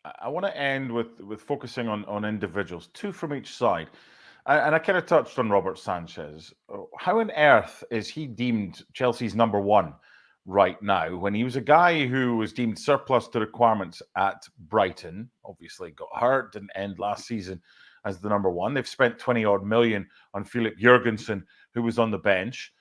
I want to end with focusing on individuals, two from each side. And I kind of touched on Robert Sanchez. How on earth is he deemed Chelsea's number one right now when he was a guy who was deemed surplus to requirements at Brighton? Obviously, got hurt, didn't end last season as the number one. They've spent 20 odd million on Philip Jurgensen, who was on the bench.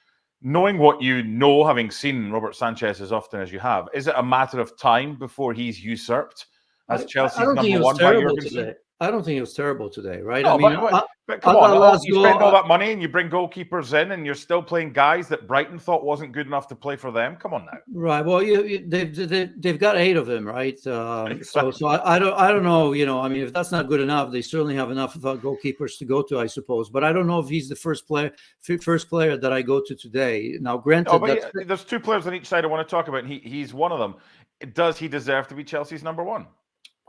Knowing what you know, having seen Robert Sanchez as often as you have, is it a matter of time before he's usurped as I Chelsea's don't think number he was one by terrible Jurgensen? today. I don't think it was terrible today, right? I No, mean, but come on on, that last you goal, spend all that money and you bring goalkeepers in, and you're still playing guys that Brighton thought wasn't good enough to play for them. Come on now. right. Well, they've got 8 of them, right? Exactly. So I don't know. I mean, if that's not good enough, they certainly have enough goalkeepers to go to, I suppose. But I don't know if he's the first player that I go to today. Now, granted, Oh, but there's two players on each side I want to talk about, and he's one of them. Does he deserve to be Chelsea's number one?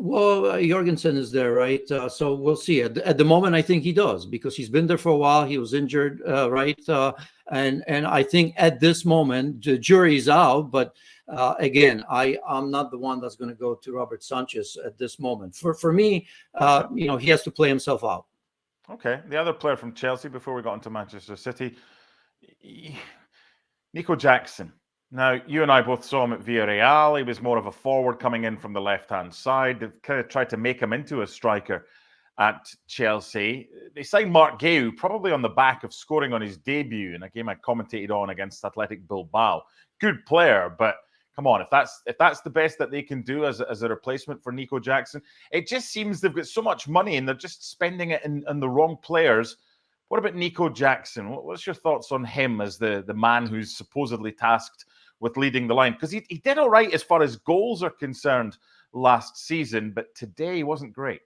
Well, Jorgensen is there, right? So we'll see. At the moment, I think he does because he's been there for a while. He was injured, right? And I think at this moment, the jury's out. But again, I'm not the one that's going to go to Robert Sanchez at this moment. For me, he has to play himself out. Okay. The other player from Chelsea before we got into Manchester City, Nico Jackson. Now, you and I both saw him at Villarreal. He was more of a forward coming in from the left-hand side. They've kind of tried to make him into a striker at Chelsea. They signed Mark Guehi, probably on the back of scoring on his debut in a game I commentated on against Athletic Bilbao. Good player, but come on, if that's the best that they can do as a replacement for Nico Jackson, it just seems they've got so much money and they're just spending it on the wrong players. What about Nico Jackson? What's your thoughts on him as the man who's supposedly tasked with leading the line? Because he did all right as far as goals are concerned last season, but today he wasn't great.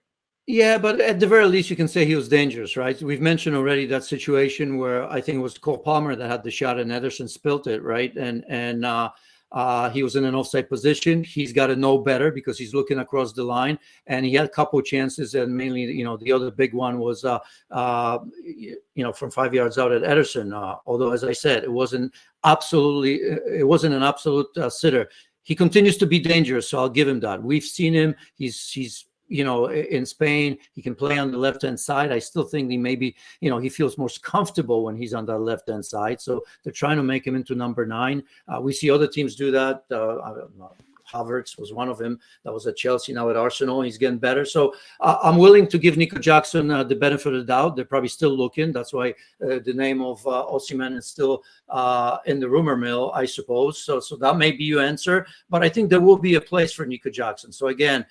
Yeah, but at the very least, you can say he was dangerous, right? We've mentioned already that situation where I think it was Cole Palmer that had the shot and Ederson spilt it, right? And he was in an offside position. He's got to know better because he's looking across the line, and he had a couple of chances, and mainly, the other big one was, from 5 yards out at Ederson. Although, as I said, it wasn't an absolute sitter. He continues to be dangerous, so I'll give him that. We've seen him. He's in Spain, he can play on the left-hand side. I still think he feels most comfortable when he's on that left-hand side. So they're trying to make him into number 9. We see other teams do that. Havertz was one of them. That was at Chelsea, now at Arsenal. He's getting better. So I'm willing to give Nico Jackson the benefit of the doubt. They're probably still looking. That's why the name of Osimhen is still in the rumor mill, I suppose. So that may be your answer. But I think there will be a place for Nico Jackson. So again,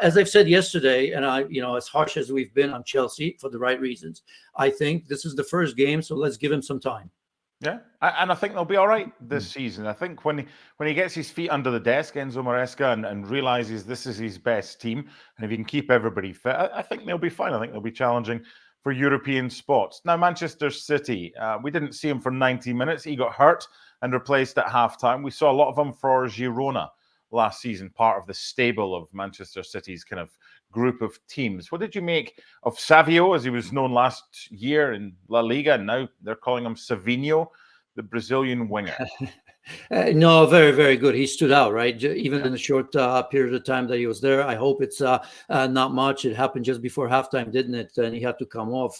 as I've said yesterday, and as harsh as we've been on Chelsea for the right reasons, I think this is the first game. So let's give him some time. Yeah, and I think they'll be all right this season. I think when he gets his feet under the desk, Enzo Maresca, and realizes this is his best team, and if he can keep everybody fit, I think they'll be fine. I think they'll be challenging for European spots. Now, Manchester City, we didn't see him for 90 minutes. He got hurt and replaced at halftime. We saw a lot of him for Girona last season, part of the stable of Manchester City's kind of group of teams. What did you make of Savio, as he was known last year in La Liga, and now they're calling him Savio, the Brazilian winger? No, very, very good. He stood out, right? Even in the short period of time that he was there. I hope it's not much. It happened just before halftime, didn't it? And he had to come off.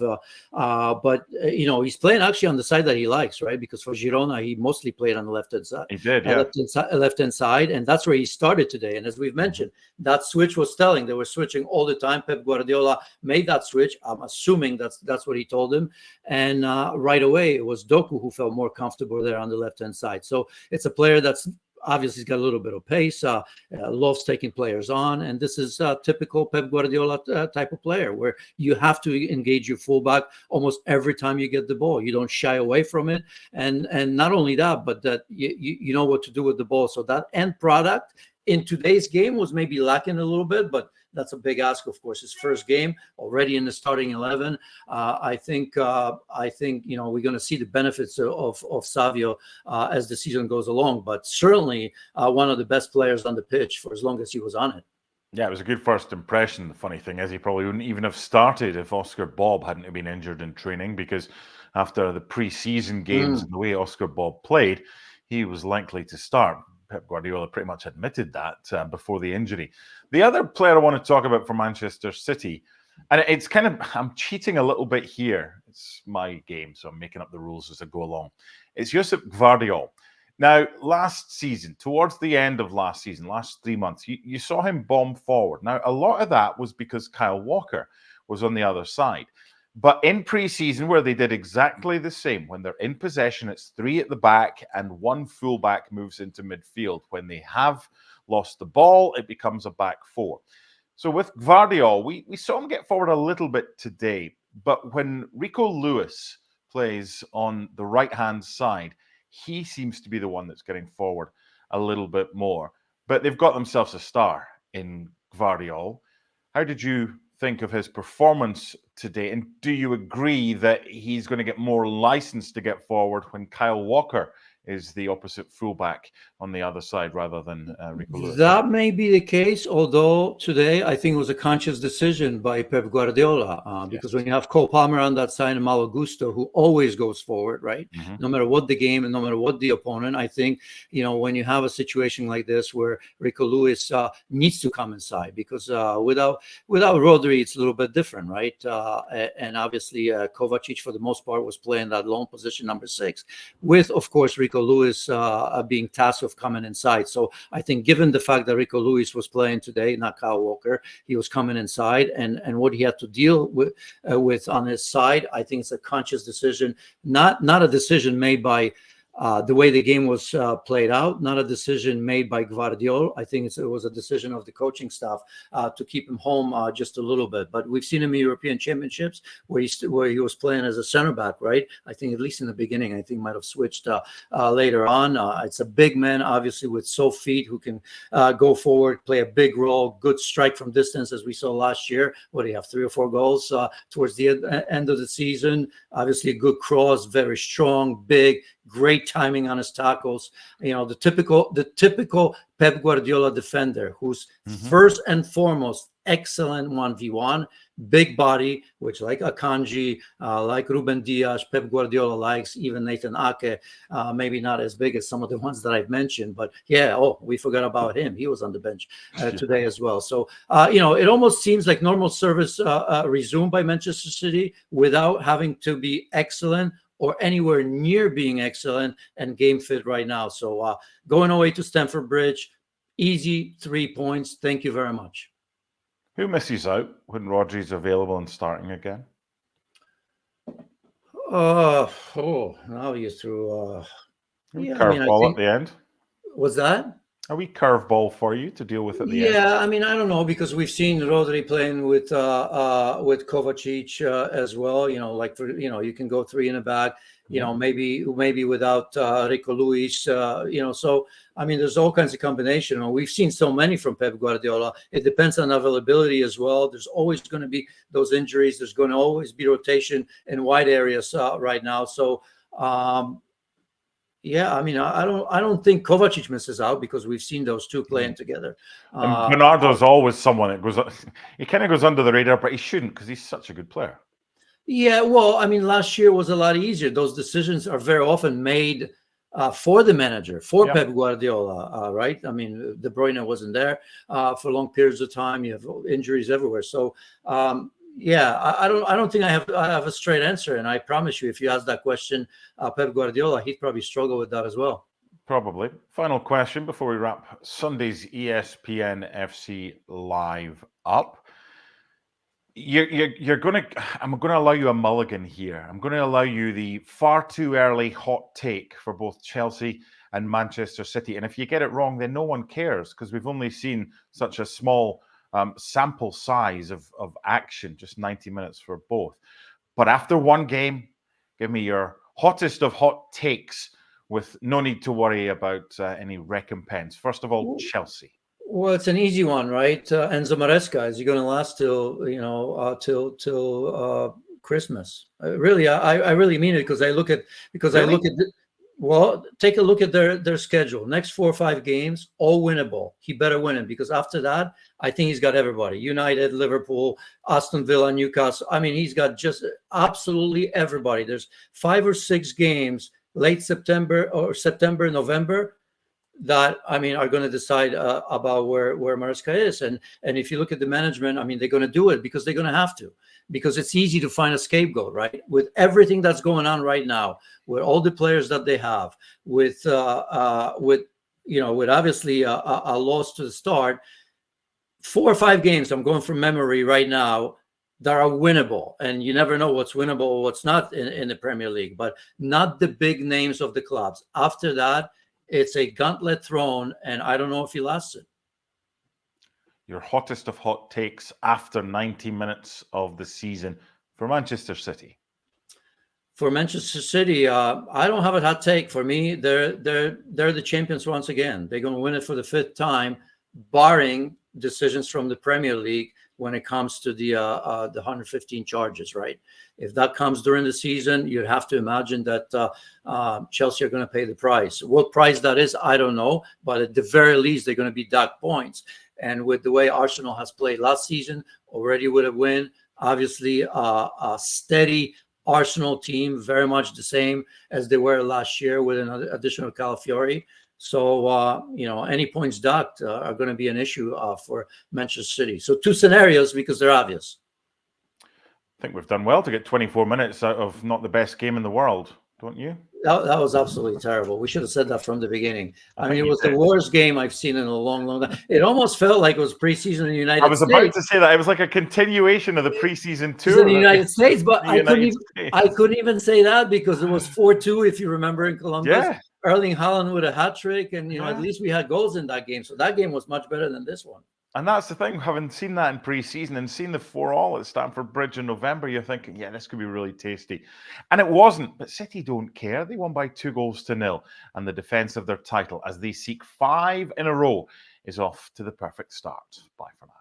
But he's playing actually on the side that he likes, right? Because for Girona, he mostly played on the left-hand side. He did, yeah. Left-hand side. And that's where he started today. And as we've mentioned, that switch was telling. They were switching all the time. Pep Guardiola made that switch. I'm assuming that's what he told him. And right away, it was Doku who felt more comfortable there on the left-hand side. So it's a player that's obviously got a little bit of pace, loves taking players on. And this is a typical Pep Guardiola type of player where you have to engage your fullback almost every time you get the ball. You don't shy away from it. And not only that, but that you know what to do with the ball. So that end product in today's game was maybe lacking a little bit, but that's a big ask, of course. His first game already in the starting 11. I think we're going to see the benefits of Savio as the season goes along. But certainly one of the best players on the pitch for as long as he was on it. Yeah, it was a good first impression. The funny thing is, he probably wouldn't even have started if Oscar Bob hadn't been injured in training, because after the pre-season games and the way Oscar Bob played, he was likely to start. Pep Guardiola pretty much admitted that before the injury. The other player I want to talk about for Manchester City, and it's kind of, I'm cheating a little bit here. It's my game, so I'm making up the rules as I go along. It's Josep Gvardiol. Now, last season, towards the end of last season, last 3 months, you saw him bomb forward. Now, a lot of that was because Kyle Walker was on the other side. But in pre-season, where they did exactly the same, when they're in possession, it's 3 at the back and 1 fullback moves into midfield. When they have lost the ball, it becomes a back 4. So with Gvardiol, we saw him get forward a little bit today. But when Rico Lewis plays on the right-hand side, he seems to be the one that's getting forward a little bit more. But they've got themselves a star in Gvardiol. How did you think of his performance today? And do you agree that he's going to get more license to get forward when Kyle Walker is the opposite fullback on the other side rather than Rico Lewis? That may be the case, although today I think it was a conscious decision by Pep Guardiola because when you have Cole Palmer on that side and Malo Gusto, who always goes forward, right? No matter what the game and no matter what the opponent, I think, when you have a situation like this where Rico Lewis needs to come inside because without Rodri, it's a little bit different, right? And obviously Kovacic, for the most part, was playing that lone position number 6 with, of course, Rico Lewis being tasked with coming inside. So I think given the fact that Rico Lewis was playing today, not Kyle Walker, he was coming inside and what he had to deal with on his side, I think it's a conscious decision, not a decision made by the way the game was played out, not a decision made by Gvardiol. I think it was a decision of the coaching staff to keep him home just a little bit. But we've seen him in European Championships where he was playing as a center back, right? I think at least in the beginning, I think might have switched later on. It's a big man, obviously, with soft feet who can go forward, play a big role, good strike from distance, as we saw last year. What do you have, 3 or 4 goals towards the end of the season? Obviously, a good cross, very strong, big, great timing on his tackles. The typical Pep Guardiola defender who's first and foremost excellent 1v1, big body, which like Akanji, like Ruben Dias, Pep Guardiola likes, even Nathan Ake, maybe not as big as some of the ones that I've mentioned, but we forgot about him. He was on the bench today as well. So, it almost seems like normal service resumed by Manchester City without having to be excellent or anywhere near being excellent and game fit right now. So going away to Stamford Bridge, easy 3 points. Thank you very much. Who misses out when Rodri's available and starting again? Now you threw curveball at the end. Was that a wee curveball for you to deal with at the end? Yeah, I mean, I don't know, because we've seen Rodri playing with Kovacic as well. You can go 3 in the back. Maybe without Rico Lewis. So I mean, there's all kinds of combination. We've seen so many from Pep Guardiola. It depends on availability as well. There's always going to be those injuries. There's going to always be rotation in wide areas right now. So. Yeah, I mean, I don't think Kovacic misses out because we've seen those two playing together. And Bernardo's always someone that goes. He kind of goes under the radar, but he shouldn't because he's such a good player. Yeah, well, I mean, last year was a lot easier. Those decisions are very often made for the manager, for Pep Guardiola, right? I mean, De Bruyne wasn't there for long periods of time. You have injuries everywhere, so. I don't think I have a straight answer, and I promise you, if you ask that question, Pep Guardiola, he'd probably struggle with that as well. Probably. Final question before we wrap Sunday's ESPN FC live up. I'm going to allow you a mulligan here. I'm going to allow you the far too early hot take for both Chelsea and Manchester City. And if you get it wrong, then no one cares because we've only seen such a small sample size of action, just 90 minutes for both. But after one game, give me your hottest of hot takes with no need to worry about any recompense. First of all, Chelsea. Well, it's an easy one, right? Enzo Maresca, is he going to last till Christmas? Really, I really mean it because I look at well, take a look at their schedule. Next 4 or 5 games, all winnable. He better win it because after that, I think he's got everybody. United, Liverpool, Aston Villa, Newcastle. I mean, he's got just absolutely everybody. There's 5 or 6 games late September, November, that, I mean, are going to decide about where Maresca is. And if you look at the management, I mean, they're going to do it because they're going to have to, because it's easy to find a scapegoat, right? With everything that's going on right now, with all the players that they have, with obviously a loss to the start, 4 or 5 games, I'm going from memory right now, that are winnable. And you never know what's winnable or what's not in the Premier League, but not the big names of the clubs. After that, it's a gauntlet thrown, and I don't know if he lasts it. Your hottest of hot takes after 90 minutes of the season for Manchester City? For Manchester City, I don't have a hot take. For me, they're the champions once again. They're going to win it for the 5th time, barring decisions from the Premier League when it comes to the 115 charges, right? If that comes during the season, you'd have to imagine that Chelsea are going to pay the price. What price that is, I don't know. But at the very least, they're going to be docked points. And with the way Arsenal has played last season, already with a win, obviously a steady Arsenal team, very much the same as they were last year with an additional Calafiori. So, any points docked are going to be an issue for Manchester City. So 2 scenarios because they're obvious. I think we've done well to get 24 minutes out of not the best game in the world, don't you? That was absolutely terrible. We should have said that from the beginning. I mean, it was the worst game I've seen in a long, long time. It almost felt like it was preseason in the United States. I was about to say that. It was like a continuation of the preseason tour. In the United States, but I couldn't even say that because it was 4-2, if you remember, in Columbus. Yeah. Erling Haaland with a hat trick, and at least we had goals in that game. So that game was much better than this one. And that's the thing, having seen that in pre-season and seen the 4-4 at Stamford Bridge in November, you're thinking, yeah, this could be really tasty. And it wasn't, but City don't care. They won by 2-0, and the defence of their title as they seek 5 in a row is off to the perfect start. Bye for now.